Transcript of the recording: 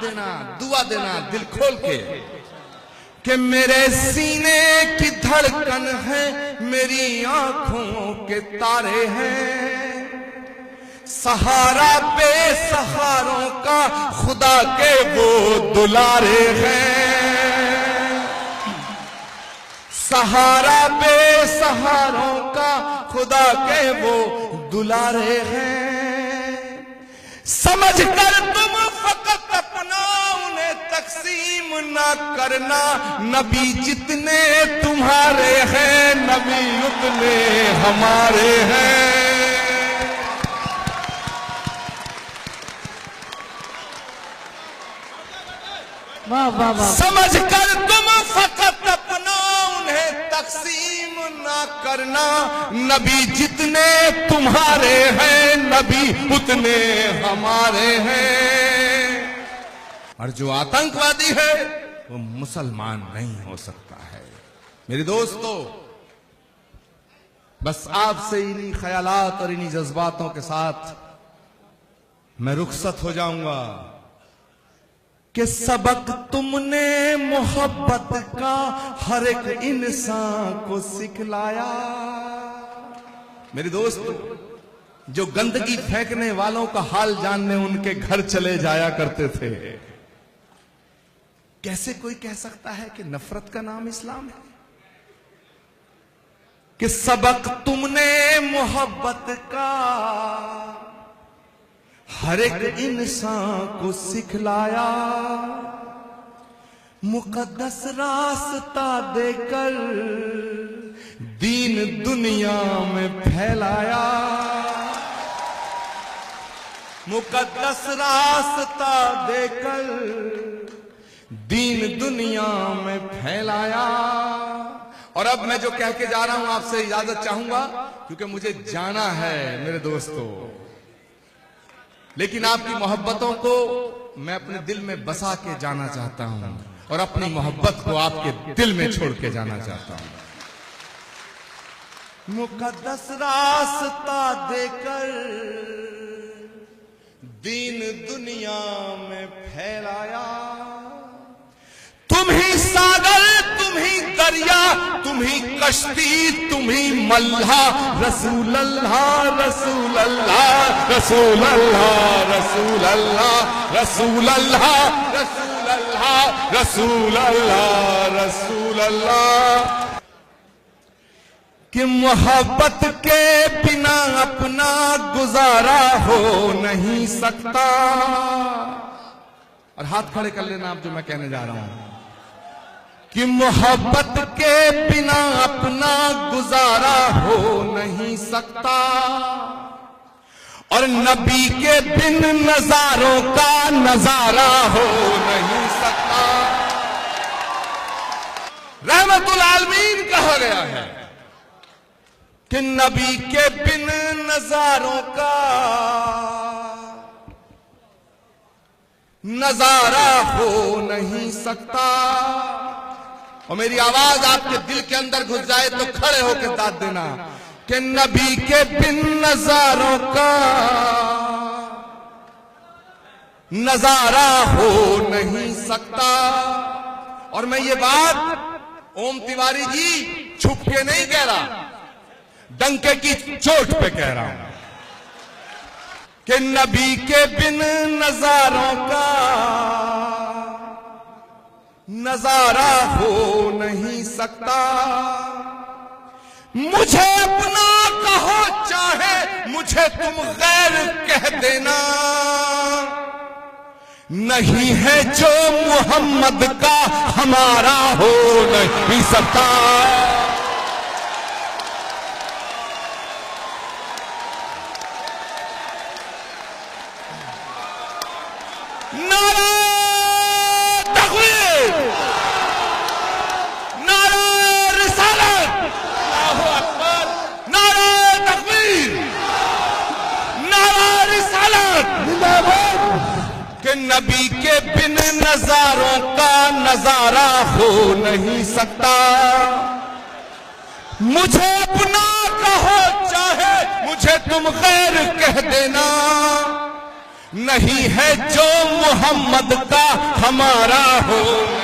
देना, दुआ देना दिल खोल के कि मेरे सीने की धड़कन है, मेरी आंखों के तारे हैं, सहारा बेसहारों का खुदा के वो दुलारे हैं, सहारा बेसहारों का खुदा के वो दुलारे हैं। समझ कर तुम फकत अपना उन्हें तकसीम ना करना, नबी जितने तुम्हारे हैं नबी उतने हमारे हैं। वाह वाह वाह। समझ कर तुम फकत अपना उन्हें तकसीम ना करना, नबी जितने तुम्हारे हैं नबी उतने हमारे हैं। और जो आतंकवादी है वो मुसलमान नहीं हो सकता है। मेरे दोस्तों, बस आपसे इन्हीं ख्यालात और इन्हीं जज्बातों के साथ मैं रुखसत हो जाऊंगा कि सबक तुमने मोहब्बत का हर एक इंसान को सिखलाया। मेरे दोस्तों, जो गंदगी फेंकने वालों का हाल जानने उनके घर चले जाया करते थे। कैसे कोई कह सकता है कि नफरत का नाम इस्लाम है? कि सबक तुमने मोहब्बत का हर एक इंसान को सिखलाया, मुकद्दस रास्ता देकर दीन दुनिया में फैलाया, मुकद्दस रास्ता देकर दीन दुनिया में फैलाया। और अब मैं जो कह के जा रहा हूं आपसे इजाजत चाहूंगा, क्योंकि मुझे जाना है मेरे दोस्तों। लेकिन आपकी मोहब्बतों को मैं अपने दिल में बसा के जाना चाहता हूं और अपनी मोहब्बत को आपके दिल में छोड़ के जाना चाहता हूं। मुकद्दस रास्ता देकर दीन दुनिया में फैलाया, तुम ही सागर, तुम ही दरिया, तुम ही कश्ती, तुम ही मल्हा, रसूल अल्लाह रसूल अल्लाह रसूल अल्लाह रसूल अल्लाह रसूल अल्लाह रसूल अल्लाह रसूल अल्लाह रसूल अल्लाह। कि मोहब्बत के बिना अपना गुजारा हो नहीं सकता। और हाथ खड़े कर लेना आप जो मैं कहने जा रहा हूं, कि मोहब्बत के बिना अपना गुजारा हो नहीं सकता, और नबी के बिन नजारों का नजारा हो नहीं सकता। रहमतुल आलमीन कहा गया है कि नबी के बिन नजारों का नजारा हो नहीं सकता। और मेरी आवाज आपके दिल के अंदर घुस जाए तो खड़े होकर दाद देना कि नबी के बिन नजारों का नजारा हो नहीं सकता। और मैं ये बात ओम तिवारी जी छुप के नहीं कह रहा, डंके की चोट पे कह रहा हूं कि नबी के बिन नजारों का नजारा हो नहीं सकता। मुझे अपना कहो चाहे मुझे तुम गैर कह देना, नहीं है जो मोहम्मद का हमारा हो नहीं सकता। नबी के बिन नजारों का नजारा हो नहीं सकता। मुझे अपना कहो चाहे मुझे तुम गैर कह देना, नहीं है जो मोहम्मद का हमारा हो।